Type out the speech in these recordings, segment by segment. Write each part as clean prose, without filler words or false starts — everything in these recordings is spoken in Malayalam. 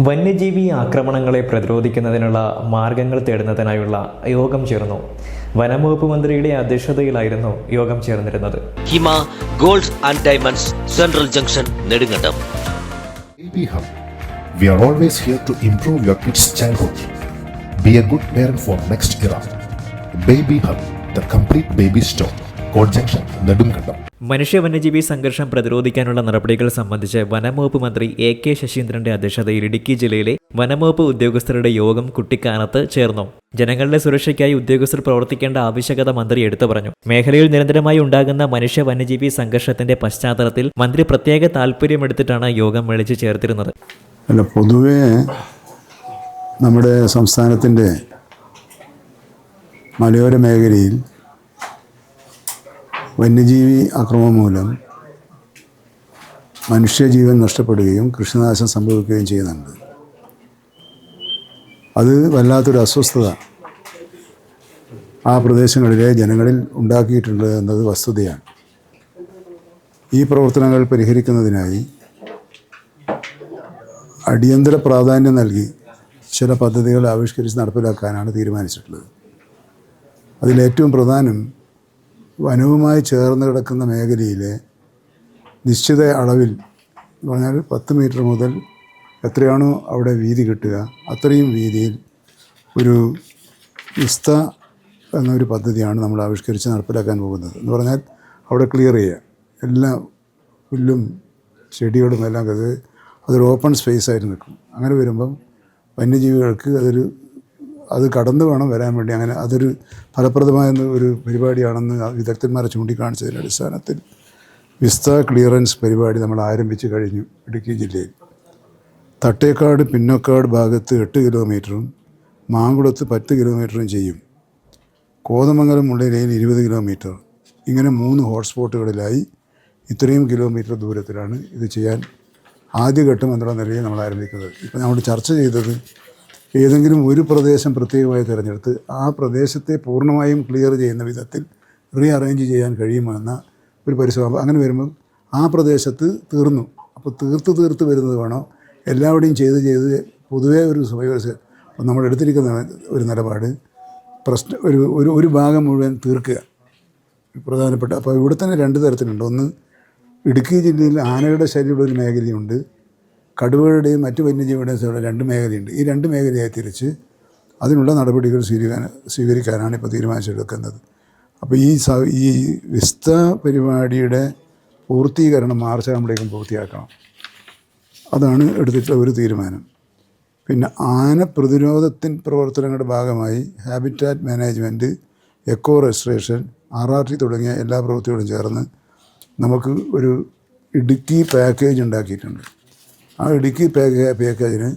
വന്യജീവി ആക്രമണങ്ങളെ പ്രതിരോധിക്കുന്നതിനുള്ള മാർഗങ്ങൾ തേടുന്നതിനായുള്ള യോഗം ചേർന്നു. വനംവകുപ്പ് മന്ത്രിയുടെ അധ്യക്ഷതയിലായിരുന്നു യോഗം ചേർന്നിരുന്നത്. Hima gold and diamonds, central junction, Nedumkandam. Baby Hub. We are always here to improve your kids' childhood. Be a good parent for next era. Baby Hub, the complete baby store. Court Junction, Nedumkandam. മനുഷ്യ വന്യജീവി സംഘർഷം പ്രതിരോധിക്കാനുള്ള നടപടികൾ സംബന്ധിച്ച് വനംവകുപ്പ് മന്ത്രി AK ശശീന്ദ്രന്റെ അധ്യക്ഷതയിൽ ഇടുക്കി ജില്ലയിലെ വനംവകുപ്പ് ഉദ്യോഗസ്ഥരുടെ യോഗം കുട്ടിക്കാനത്ത് ചേർന്നു. ജനങ്ങളുടെ സുരക്ഷയ്ക്കായി ഉദ്യോഗസ്ഥർ പ്രവർത്തിക്കേണ്ട ആവശ്യകത മന്ത്രി എടുത്തു പറഞ്ഞു. മേഖലയിൽ നിരന്തരമായി ഉണ്ടാകുന്ന മനുഷ്യ വന്യജീവി സംഘർഷത്തിന്റെ പശ്ചാത്തലത്തിൽ മന്ത്രി പ്രത്യേക താൽപര്യമെടുത്തിട്ടാണ് യോഗം വിളിച്ചു ചേർത്തിരുന്നത്. പൊതുവേ നമ്മുടെ സംസ്ഥാനത്തിൻ്റെ മലയോര മേഖലയിൽ വന്യജീവി ആക്രമണം മൂലം മനുഷ്യജീവൻ നഷ്ടപ്പെടുകയും കൃഷിനാശം സംഭവിക്കുകയും ചെയ്യുന്നുണ്ട്. അത് വല്ലാത്തൊരു അസ്വസ്ഥത ആ പ്രദേശങ്ങളിലെ ജനങ്ങളിൽ ഉണ്ടാക്കിയിട്ടുണ്ട് എന്നത് വസ്തുതയാണ്. ഈ പ്രവർത്തനങ്ങൾ പരിഹരിക്കുന്നതിനായി അടിയന്തര പ്രാധാന്യം നൽകി ചില പദ്ധതികൾ ആവിഷ്കരിച്ച് നടപ്പിലാക്കാനാണ് തീരുമാനിച്ചിട്ടുള്ളത്. അതിലേറ്റവും പ്രധാനം വനവുമായി ചേർന്ന് കിടക്കുന്ന മേഖലയിലെ നിശ്ചിത അളവിൽ എന്ന് പറഞ്ഞാൽ 10 മീറ്റർ മുതൽ എത്രയാണോ അവിടെ വീതി കിട്ടുക അത്രയും വീതിയിൽ ഒരു വിസ്ത എന്നൊരു പദ്ധതിയാണ് നമ്മൾ ആവിഷ്കരിച്ച് നടപ്പിലാക്കാൻ പോകുന്നത്. എന്ന് പറഞ്ഞാൽ അവിടെ ക്ലിയർ ചെയ്യുക, എല്ലാ പുല്ലും ചെടികളും എല്ലാം അതൊരു ഓപ്പൺ സ്പേസ് ആയിട്ട് നിൽക്കും. അങ്ങനെ വരുമ്പം വന്യജീവികൾക്ക് അത് കടന്നു വേണം വരാൻ വേണ്ടി. അങ്ങനെ അതൊരു ഫലപ്രദമായ ഒരു പരിപാടിയാണെന്ന് വിദഗ്ധന്മാരെ ചൂണ്ടിക്കാണിച്ചതിൻ്റെ അടിസ്ഥാനത്തിൽ വിസ്ത ക്ലിയറൻസ് പരിപാടി നമ്മൾ ആരംഭിച്ചു കഴിഞ്ഞു. ഇടുക്കി ജില്ലയിൽ തട്ടേക്കാട് പിന്നോക്കാട് ഭാഗത്ത് 8 കിലോമീറ്ററും മാങ്കുളത്ത് 10 കിലോമീറ്ററും ചെയ്യും. കോതമംഗലം മുള്ളിലയിൽ 20 കിലോമീറ്റർ. ഇങ്ങനെ 3 ഹോട്ട്സ്പോട്ടുകളിലായി ഇത്രയും കിലോമീറ്റർ ദൂരത്തിലാണ് ഇത് ചെയ്യാൻ ആദ്യഘട്ടം എന്നുള്ള നിലയിൽ നമ്മൾ ആരംഭിക്കുന്നത്. ഇപ്പം നമ്മൾ ചർച്ച ചെയ്തത് ഏതെങ്കിലും ഒരു പ്രദേശം പ്രത്യേകമായി തിരഞ്ഞെടുത്ത് ആ പ്രദേശത്തെ പൂർണ്ണമായും ക്ലിയർ ചെയ്യുന്ന വിധത്തിൽ റീഅറേഞ്ച് ചെയ്യാൻ കഴിയുമെന്ന ഒരു പരിശ്രമം. അങ്ങനെ വരുമ്പം ആ പ്രദേശത്ത് തീർന്നു. അപ്പോൾ തീർത്ത് വരുന്നത് വേണോ എല്ലാവരുടെയും ചെയ്ത് പൊതുവേ ഒരു നമ്മൾ എടുത്തിരിക്കുന്ന ഒരു നിലപാട് ഒരു ഭാഗം മുഴുവൻ തീർക്കുക പ്രധാനപ്പെട്ട. അപ്പോൾ ഇവിടെ തന്നെ 2 തരത്തിലുണ്ട്. ഒന്ന്, ഇടുക്കി ജില്ലയിൽ ആനയുടെ ശല്യമുള്ള ഒരു മേഖലയുണ്ട്, കടുവകളുടെയും മറ്റു വന്യജീവിയുടെയും 2 മേഖലയുണ്ട്. ഈ 2 മേഖലയായി തിരിച്ച് അതിനുള്ള നടപടികൾ സ്വീകരിക്കാനാണ് ഇപ്പോൾ തീരുമാനിച്ചെടുക്കുന്നത്. അപ്പോൾ ഈ വിസ്ത പരിപാടിയുടെ പൂർത്തീകരണം മാർച്ച് ആകുമ്പോഴേക്കും പൂർത്തിയാക്കണം. അതാണ് എടുത്തിട്ടുള്ള ഒരു തീരുമാനം. പിന്നെ ആന പ്രവർത്തനങ്ങളുടെ ഭാഗമായി habitat management, eco restoration, RRT തുടങ്ങിയ എല്ലാ പ്രവൃത്തികളും ചേർന്ന് നമുക്ക് ഒരു ഇടുക്കി പാക്കേജ് ഉണ്ടാക്കിയിട്ടുണ്ട്. ആ ഇടുക്കി പാക്കേജിന്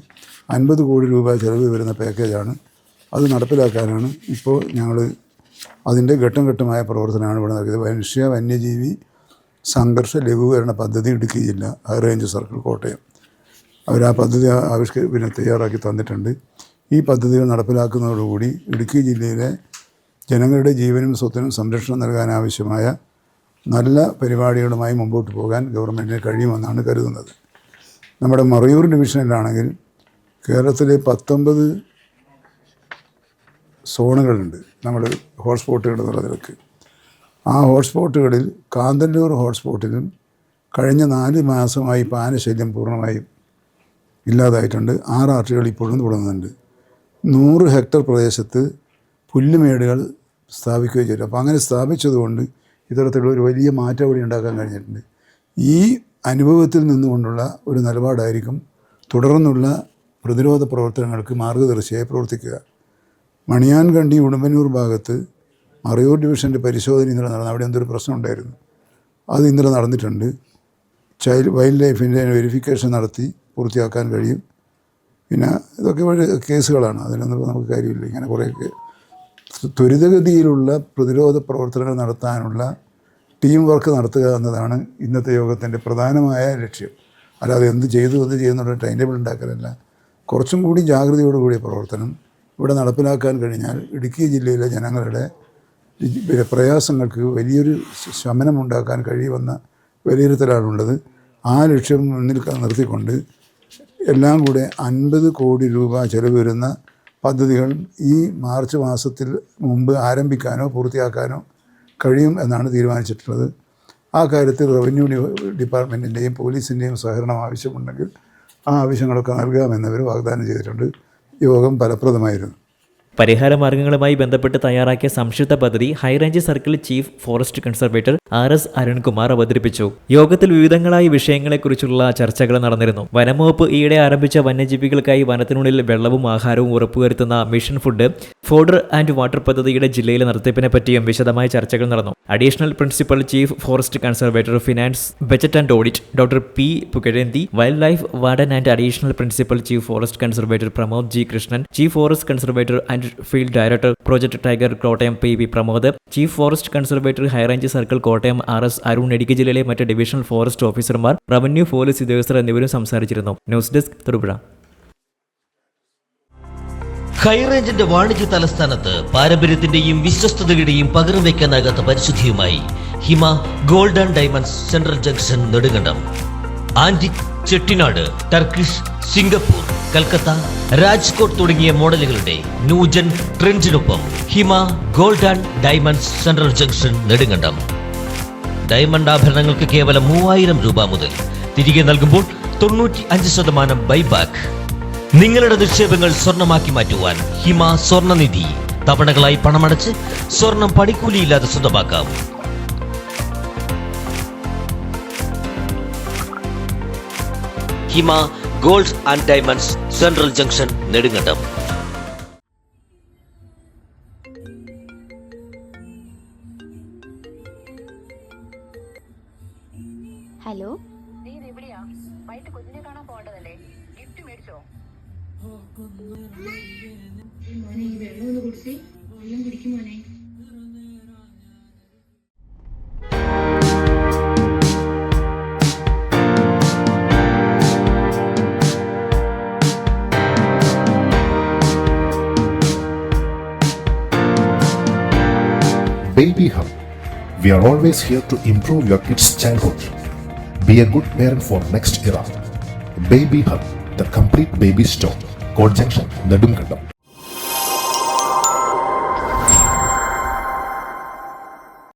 50 കോടി രൂപ ചിലവ് വരുന്ന പാക്കേജാണ്. അത് നടപ്പിലാക്കാനാണ് ഇപ്പോൾ ഞങ്ങൾ അതിൻ്റെ ഘട്ടമായ പ്രവർത്തനമാണ് ഇവിടെ നടത്തിയത്. മനുഷ്യ വന്യജീവി സംഘർഷ ലഘൂകരണ പദ്ധതി ഇടുക്കി ജില്ല ഹൈ റേഞ്ച് സർക്കിൾ കോട്ടയം അവർ ആ പദ്ധതി തയ്യാറാക്കി തന്നിട്ടുണ്ട്. ഈ പദ്ധതികൾ നടപ്പിലാക്കുന്നതോടുകൂടി ഇടുക്കി ജില്ലയിലെ ജനങ്ങളുടെ ജീവനും സ്വത്തിനും സംരക്ഷണം നൽകാനാവശ്യമായ നല്ല പരിപാടികളുമായി മുമ്പോട്ട് പോകാൻ ഗവൺമെൻറ്റിന് കഴിയുമെന്നാണ് കരുതുന്നത്. നമ്മുടെ മറയൂർ ഡിവിഷനിലാണെങ്കിൽ കേരളത്തിലെ 19 സോണുകളുണ്ട്, നമ്മൾ ഹോട്ട്സ്പോട്ടുകൾ എന്നുള്ള നിലക്ക്. ആ ഹോട്ട്സ്പോട്ടുകളിൽ കാന്തല്ലൂർ ഹോട്ട്സ്പോട്ടിലും കഴിഞ്ഞ 4 മാസമായി ആനശല്യം പൂർണ്ണമായും ഇല്ലാതായിട്ടുണ്ട്. 6 RTകൾ ഇപ്പോഴും തുടങ്ങുന്നുണ്ട്. 100 ഹെക്ടർ പ്രദേശത്ത് പുല്ലുമേടുകൾ സ്ഥാപിക്കുകയും ചെയ്തു. അപ്പോൾ അങ്ങനെ സ്ഥാപിച്ചതുകൊണ്ട് ഇത്തരത്തിലുള്ള ഒരു വലിയ മാറ്റം അവിടെ ഉണ്ടാക്കാൻ കഴിഞ്ഞിട്ടുണ്ട്. ഈ അനുഭവത്തിൽ നിന്നുകൊണ്ടുള്ള ഒരു നിലപാടായിരിക്കും തുടർന്നുള്ള പ്രതിരോധ പ്രവർത്തനങ്ങൾക്ക് മാർഗദർശിയായി പ്രവർത്തിക്കുക. മണിയാൻകണ്ടി ഉടുമ്പന്നൂർ ഭാഗത്ത് മറയൂർ ഡിവിഷൻ്റെ പരിശോധന ഇന്നലെ നടന്നു. അവിടെ എന്തൊരു പ്രശ്നം ഉണ്ടായിരുന്നു, അത് ഇന്നലെ നടന്നിട്ടുണ്ട്. വൈൽഡ് ലൈഫിൻ്റെ വെരിഫിക്കേഷൻ നടത്തി പൂർത്തിയാക്കാൻ കഴിയും. പിന്നെ ഇതൊക്കെ കേസുകളാണ്, അതിനൊന്നും നമുക്ക് കാര്യമില്ല. ഇങ്ങനെ കുറേയൊക്കെ ത്വരിതഗതിയിലുള്ള പ്രതിരോധ പ്രവർത്തനങ്ങൾ നടത്താനുള്ള ടീം വർക്ക് നടത്തുക എന്നതാണ് ഇന്നത്തെ യോഗത്തിൻ്റെ പ്രധാനമായ ലക്ഷ്യം. അല്ലാതെ എന്ത് ചെയ്യുന്നുള്ള ടൈം ടേബിൾ ഉണ്ടാക്കലല്ല. കുറച്ചും കൂടി ജാഗ്രതയോടുകൂടിയ പ്രവർത്തനം ഇവിടെ നടപ്പിലാക്കാൻ കഴിഞ്ഞാൽ ഇടുക്കി ജില്ലയിലെ ജനങ്ങളുടെ പ്രയാസങ്ങൾക്ക് വലിയൊരു ശമനമുണ്ടാക്കാൻ കഴിയുമെന്ന വിലയിരുത്തലാണുള്ളത്. ആ ലക്ഷ്യം മുന്നിൽ നിർത്തിക്കൊണ്ട് എല്ലാം കൂടെ 50 കോടി രൂപ ചെലവ് വരുന്ന പദ്ധതികൾ ഈ മാർച്ച് മാസത്തിൽ മുമ്പ് ആരംഭിക്കാനോ പൂർത്തിയാക്കാനോ കഴിയും എന്നാണ് തീരുമാനിച്ചിട്ടുള്ളത്. ആ കാര്യത്തിൽ റവന്യൂ ഡിപ്പാർട്ട്മെൻറ്റിൻ്റെയും പോലീസിൻ്റെയും സഹകരണം ആവശ്യമുണ്ടെങ്കിൽ ആ ആവശ്യങ്ങളൊക്കെ നൽകാമെന്നവർ വാഗ്ദാനം ചെയ്തിട്ടുണ്ട്. യോഗം ഫലപ്രദമായിരുന്നു. പരിഹാര മാർഗങ്ങളുമായി ബന്ധപ്പെട്ട് തയ്യാറാക്കിയ സംക്ഷിപ്ത പദ്ധതി high range circle chief forest conservator RS Arunkumar അവതരിപ്പിച്ചു. യോഗത്തിൽ വിവിധങ്ങളായ വിഷയങ്ങളെക്കുറിച്ചുള്ള ചർച്ചകൾ നടന്നിരുന്നു. വനംവകുപ്പ് ഈയിടെ ആരംഭിച്ച വന്യജീവികൾക്കായി വനത്തിനുള്ളിൽ വെള്ളവും ആഹാരവും ഉറപ്പുവരുത്തുന്ന മിഷൻ ഫുഡ് ആൻഡ് വാട്ടർ പദ്ധതിയുടെ ജില്ലയിലെ നടത്തിപ്പിനെ പറ്റിയും വിശദമായ ചർച്ചകൾ നടന്നു. Additional principal chief forest conservator finance budget and audit doctor P. Pugazhenthi, wildlife warden and additional principal chief forest conservator Pramod G. Krishnan, chief forest conservator and field director project tiger Kottayam PV Pramod, chief forest conservator high range circle Kottayam RS Arun, Idukki ജില്ലയിലെ മറ്റ് ഡിവിഷണൽ ഫോറസ്റ്റ് ഓഫീസർമാർ, റവന്യൂ പോലീസ് ഉദ്യോഗസ്ഥർ എന്നിവരും സംസാരിച്ചിരുന്നു. News desk Thodupuzha. ഹൈറേഞ്ചിന്റെ വാണിജ്യ തലസ്ഥാനത്ത് പാരമ്പര്യത്തിന്റെയും വിശ്വസ്തതയുടെയും പകരം വയ്ക്കാനാകാത്ത പരിശുദ്ധിയുമായി Hima gold and diamonds central junction Nedumkandam. Antique, Chettinad, Turkish, Singapore, Calcutta, Rajkot തുടങ്ങിയ മോഡലുകളുടെ ന്യൂജൻ ട്രെൻഡിനൊപ്പം Hima gold and diamonds central junction Nedumkandam. Diamond ആഭരണങ്ങൾക്ക് കേവലം 3000 രൂപ മുതൽ, തിരികെ നൽകുമ്പോൾ 95% ബൈബാക്ക്. നിങ്ങളുടെ നിക്ഷേപങ്ങൾ സ്വർണമാക്കി മാറ്റുവാൻ ഹിമ സ്വർണനിധി. തവണകളായി പണമടച്ച് സ്വർണം പണിക്കൂലിയില്ലാതെ സ്വന്തമാക്കാം. Hima gold and diamonds central junction Nedumkandam. Hello, നീ എവിടെയാ? വൈകിട്ട് കുഞ്ഞിനെ കാണാൻ പോകേണ്ടതല്ലേ? ഗിഫ്റ്റ് മേടിച്ചോ? മോനെ, ഈ വെള്ളം ഒന്ന് കുടിച്ചേ. വെള്ളം കുടിക്കും മോനെ. Baby Hub. We are always here to improve your kids' childhood. Be a good parent for next era. Baby Hub, the complete baby store. Court Junction, Nedunkandam.